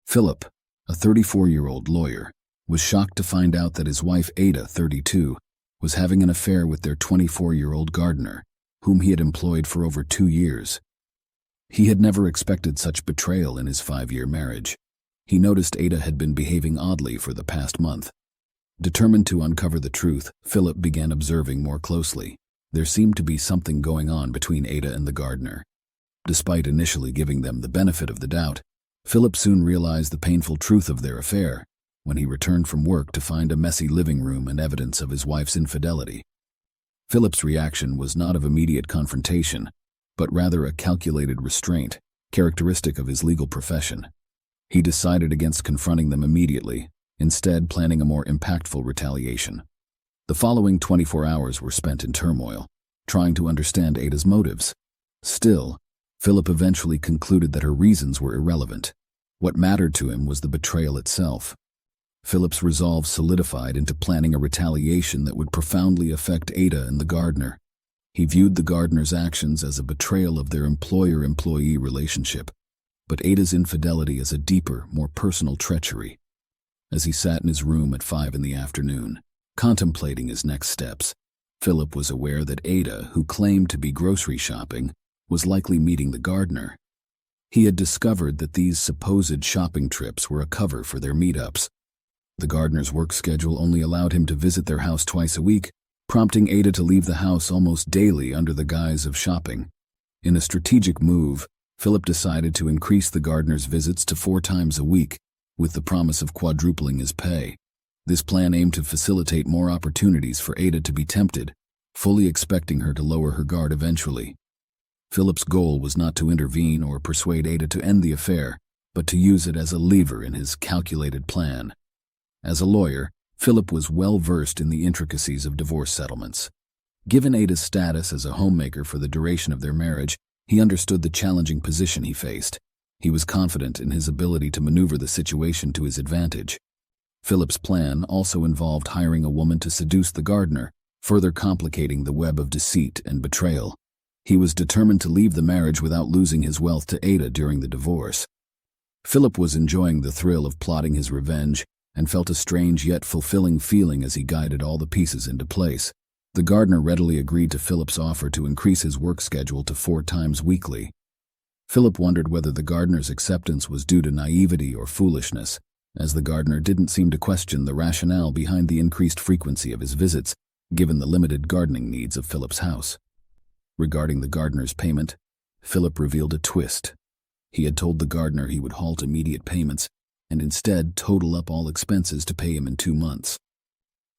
Philip, a 34-year-old lawyer, was shocked to find out that his wife Ada, 32, was having an affair with their 24-year-old gardener, whom he had employed for over 2 years. He had never expected such betrayal in his 5-year marriage. He noticed Ada had been behaving oddly for the past month. Determined to uncover the truth, Philip began observing more closely. There seemed to be something going on between Ada and the gardener. Despite initially giving them the benefit of the doubt, Philip soon realized the painful truth of their affair when he returned from work to find a messy living room and evidence of his wife's infidelity. Philip's reaction was not of immediate confrontation, but rather a calculated restraint, characteristic of his legal profession. He decided against confronting them immediately, instead planning a more impactful retaliation. The following 24 hours were spent in turmoil, trying to understand Ada's motives. Still, Philip eventually concluded that her reasons were irrelevant. What mattered to him was the betrayal itself. Philip's resolve solidified into planning a retaliation that would profoundly affect Ada and the gardener. He viewed the gardener's actions as a betrayal of their employer-employee relationship, but Ada's infidelity as a deeper, more personal treachery. As he sat in his room at 5 in the afternoon, contemplating his next steps, Philip was aware that Ada, who claimed to be grocery shopping, was likely meeting the gardener. He had discovered that these supposed shopping trips were a cover for their meetups. The gardener's work schedule only allowed him to visit their house twice a week, prompting Ada to leave the house almost daily under the guise of shopping. In a strategic move, Philip decided to increase the gardener's visits to 4 times a week, with the promise of quadrupling his pay. This plan aimed to facilitate more opportunities for Ada to be tempted, fully expecting her to lower her guard eventually. Philip's goal was not to intervene or persuade Ada to end the affair, but to use it as a lever in his calculated plan. As a lawyer, Philip was well versed in the intricacies of divorce settlements. Given Ada's status as a homemaker for the duration of their marriage, he understood the challenging position he faced. He was confident in his ability to maneuver the situation to his advantage. Philip's plan also involved hiring a woman to seduce the gardener, further complicating the web of deceit and betrayal. He was determined to leave the marriage without losing his wealth to Ada during the divorce. Philip was enjoying the thrill of plotting his revenge and felt a strange yet fulfilling feeling as he guided all the pieces into place. The gardener readily agreed to Philip's offer to increase his work schedule to 4 times weekly. Philip wondered whether the gardener's acceptance was due to naivety or foolishness, as the gardener didn't seem to question the rationale behind the increased frequency of his visits, given the limited gardening needs of Philip's house. Regarding the gardener's payment, Philip revealed a twist. He had told the gardener he would halt immediate payments and instead total up all expenses to pay him in 2 months.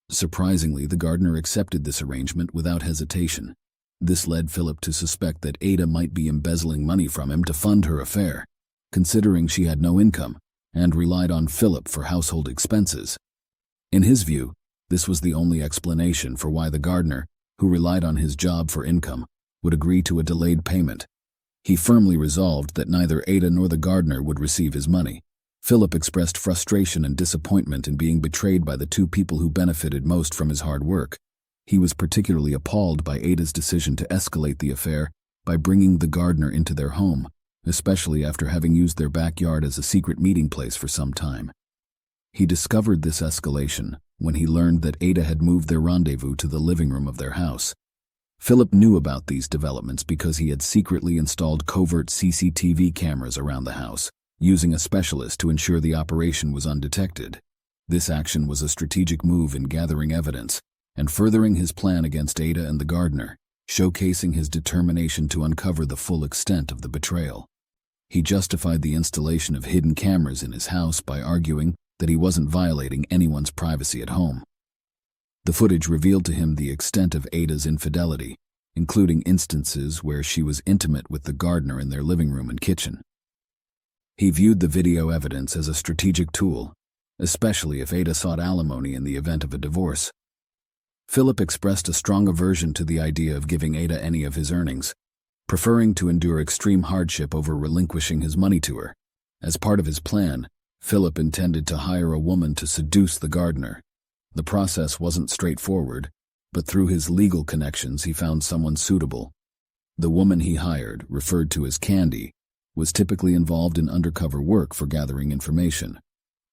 Surprisingly, the gardener accepted this arrangement without hesitation. This led Philip to suspect that Ada might be embezzling money from him to fund her affair, considering she had no income and relied on Philip for household expenses. In his view, this was the only explanation for why the gardener, who relied on his job for income, would agree to a delayed payment. He firmly resolved that neither Ada nor the gardener would receive his money. Philip expressed frustration and disappointment in being betrayed by the 2 people who benefited most from his hard work. He was particularly appalled by Ada's decision to escalate the affair by bringing the gardener into their home, especially after having used their backyard as a secret meeting place for some time. He discovered this escalation when he learned that Ada had moved their rendezvous to the living room of their house. Philip knew about these developments because he had secretly installed covert CCTV cameras around the house, using a specialist to ensure the operation was undetected. This action was a strategic move in gathering evidence and furthering his plan against Ada and the gardener, showcasing his determination to uncover the full extent of the betrayal. He justified the installation of hidden cameras in his house by arguing that he wasn't violating anyone's privacy at home. The footage revealed to him the extent of Ada's infidelity, including instances where she was intimate with the gardener in their living room and kitchen. He viewed the video evidence as a strategic tool, especially if Ada sought alimony in the event of a divorce. Philip expressed a strong aversion to the idea of giving Ada any of his earnings, preferring to endure extreme hardship over relinquishing his money to her. As part of his plan, Philip intended to hire a woman to seduce the gardener. The process wasn't straightforward, but through his legal connections he found someone suitable. The woman he hired, referred to as Candy, was typically involved in undercover work for gathering information.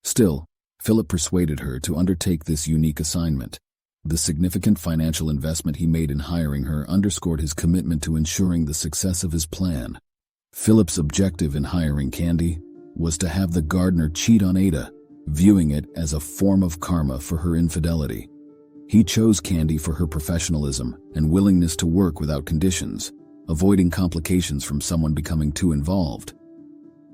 Still, Philip persuaded her to undertake this unique assignment. The significant financial investment he made in hiring her underscored his commitment to ensuring the success of his plan. Philip's objective in hiring Candy was to have the gardener cheat on Ada, viewing it as a form of karma for her infidelity. He chose Candy for her professionalism and willingness to work without conditions, avoiding complications from someone becoming too involved.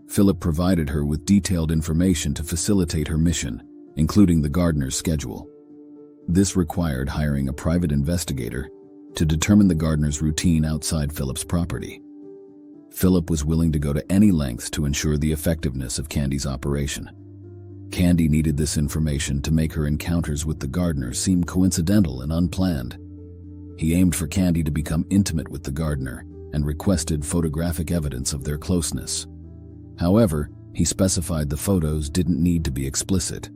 Philip provided her with detailed information to facilitate her mission, including the gardener's schedule. This required hiring a private investigator to determine the gardener's routine outside Philip's property. Philip was willing to go to any lengths to ensure the effectiveness of Candy's operation. Candy needed this information to make her encounters with the gardener seem coincidental and unplanned. He aimed for Candy to become intimate with the gardener and requested photographic evidence of their closeness. However, he specified the photos didn't need to be explicit.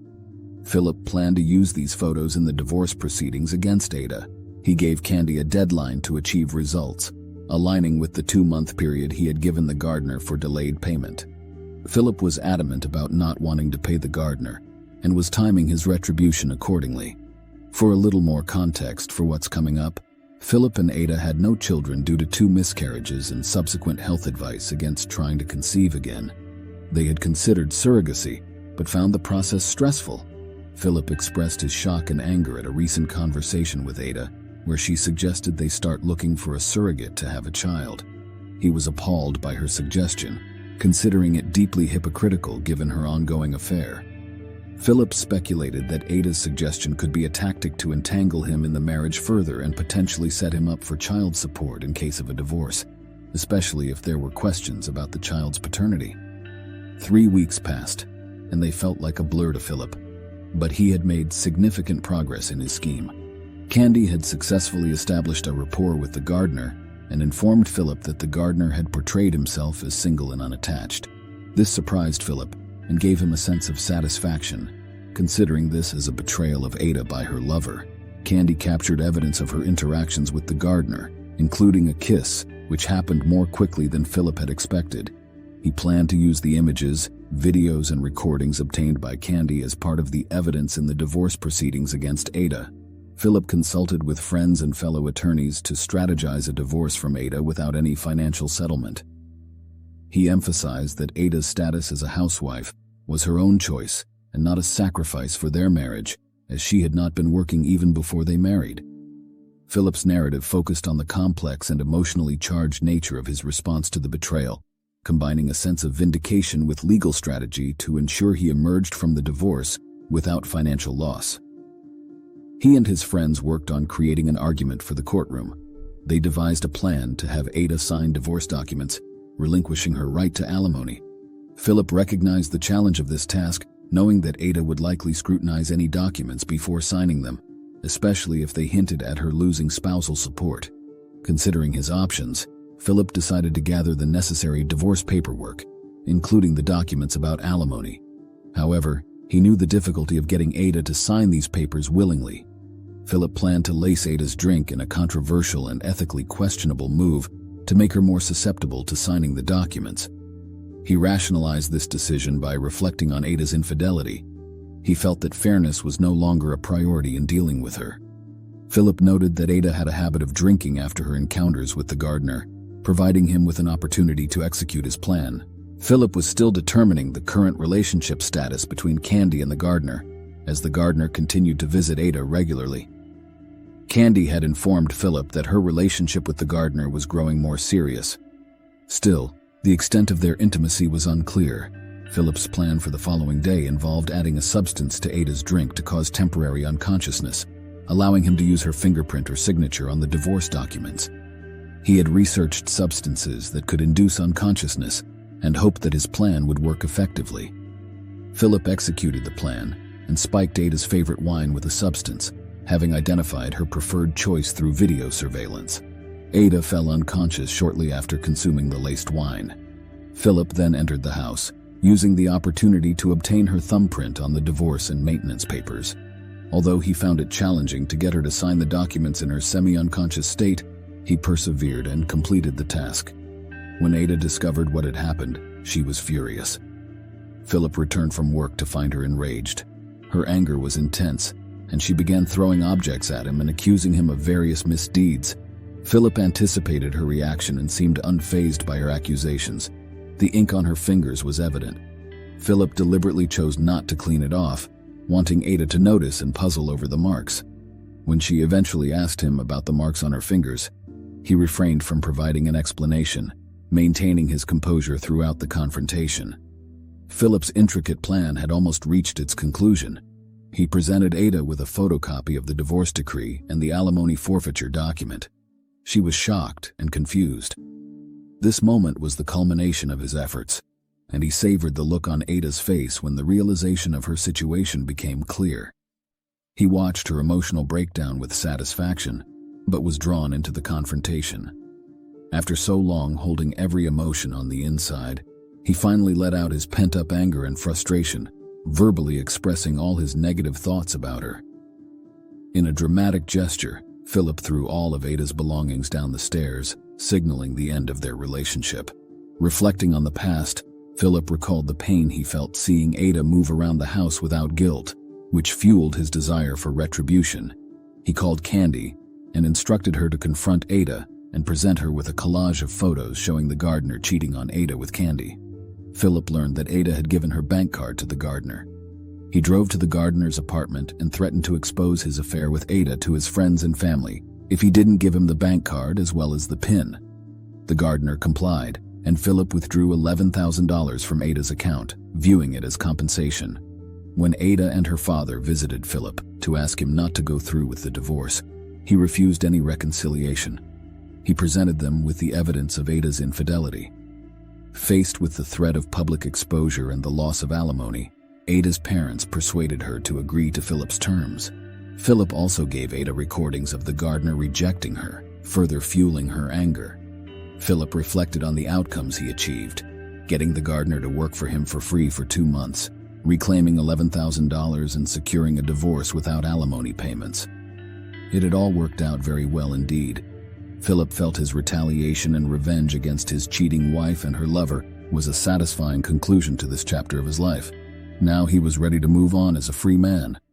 Philip planned to use these photos in the divorce proceedings against Ada. He gave Candy a deadline to achieve results, aligning with the 2-month period he had given the gardener for delayed payment. Philip was adamant about not wanting to pay the gardener and was timing his retribution accordingly. For a little more context for what's coming up, Philip and Ada had no children due to 2 miscarriages and subsequent health advice against trying to conceive again. They had considered surrogacy, but found the process stressful. Philip expressed his shock and anger at a recent conversation with Ada, where she suggested they start looking for a surrogate to have a child. He was appalled by her suggestion, considering it deeply hypocritical given her ongoing affair. Philip speculated that Ada's suggestion could be a tactic to entangle him in the marriage further and potentially set him up for child support in case of a divorce, especially if there were questions about the child's paternity. 3 weeks passed, and they felt like a blur to Philip, but he had made significant progress in his scheme. Candy had successfully established a rapport with the gardener and informed Philip that the gardener had portrayed himself as single and unattached. This surprised Philip and gave him a sense of satisfaction, considering this as a betrayal of Ada by her lover. Candy captured evidence of her interactions with the gardener, including a kiss, which happened more quickly than Philip had expected. He planned to use the images, videos, and recordings obtained by Candy as part of the evidence in the divorce proceedings against Ada. Philip consulted with friends and fellow attorneys to strategize a divorce from Ada without any financial settlement. He emphasized that Ada's status as a housewife was her own choice and not a sacrifice for their marriage, as she had not been working even before they married. Philip's narrative focused on the complex and emotionally charged nature of his response to the betrayal, combining a sense of vindication with legal strategy to ensure he emerged from the divorce without financial loss. He and his friends worked on creating an argument for the courtroom. They devised a plan to have Ada sign divorce documents, relinquishing her right to alimony. Philip recognized the challenge of this task, knowing that Ada would likely scrutinize any documents before signing them, especially if they hinted at her losing spousal support. Considering his options, Philip decided to gather the necessary divorce paperwork, including the documents about alimony. However, he knew the difficulty of getting Ada to sign these papers willingly. Philip planned to lace Ada's drink in a controversial and ethically questionable move to make her more susceptible to signing the documents. He rationalized this decision by reflecting on Ada's infidelity. He felt that fairness was no longer a priority in dealing with her. Philip noted that Ada had a habit of drinking after her encounters with the gardener, providing him with an opportunity to execute his plan. Philip was still determining the current relationship status between Candy and the gardener, as the gardener continued to visit Ada regularly. Candy had informed Philip that her relationship with the gardener was growing more serious. Still, the extent of their intimacy was unclear. Philip's plan for the following day involved adding a substance to Ada's drink to cause temporary unconsciousness, allowing him to use her fingerprint or signature on the divorce documents. He had researched substances that could induce unconsciousness and hoped that his plan would work effectively. Philip executed the plan and spiked Ada's favorite wine with a substance, having identified her preferred choice through video surveillance. Ada fell unconscious shortly after consuming the laced wine. Philip then entered the house, using the opportunity to obtain her thumbprint on the divorce and maintenance papers. Although he found it challenging to get her to sign the documents in her semi-unconscious state, he persevered and completed the task. When Ada discovered what had happened, she was furious. Philip returned from work to find her enraged. Her anger was intense, and she began throwing objects at him and accusing him of various misdeeds. Philip anticipated her reaction and seemed unfazed by her accusations. The ink on her fingers was evident. Philip deliberately chose not to clean it off, wanting Ada to notice and puzzle over the marks. When she eventually asked him about the marks on her fingers, he refrained from providing an explanation, maintaining his composure throughout the confrontation. Philip's intricate plan had almost reached its conclusion. He presented Ada with a photocopy of the divorce decree and the alimony forfeiture document. She was shocked and confused. This moment was the culmination of his efforts, and he savored the look on Ada's face when the realization of her situation became clear. He watched her emotional breakdown with satisfaction, but was drawn into the confrontation. After so long holding every emotion on the inside, he finally let out his pent-up anger and frustration, verbally expressing all his negative thoughts about her. In a dramatic gesture, Philip threw all of Ada's belongings down the stairs, signaling the end of their relationship. Reflecting on the past, Philip recalled the pain he felt seeing Ada move around the house without guilt, which fueled his desire for retribution. He called Candy and instructed her to confront Ada and present her with a collage of photos showing the gardener cheating on Ada with Candy. Philip learned that Ada had given her bank card to the gardener. He drove to the gardener's apartment and threatened to expose his affair with Ada to his friends and family if he didn't give him the bank card as well as the PIN. The gardener complied, and Philip withdrew $11,000 from Ada's account, viewing it as compensation. When Ada and her father visited Philip to ask him not to go through with the divorce, he refused any reconciliation. He presented them with the evidence of Ada's infidelity. Faced with the threat of public exposure and the loss of alimony, Ada's parents persuaded her to agree to Philip's terms. Philip also gave Ada recordings of the gardener rejecting her, further fueling her anger. Philip reflected on the outcomes he achieved, getting the gardener to work for him for free for 2 months, reclaiming $11,000 and securing a divorce without alimony payments. It had all worked out very well indeed. Philip felt his retaliation and revenge against his cheating wife and her lover was a satisfying conclusion to this chapter of his life. Now he was ready to move on as a free man,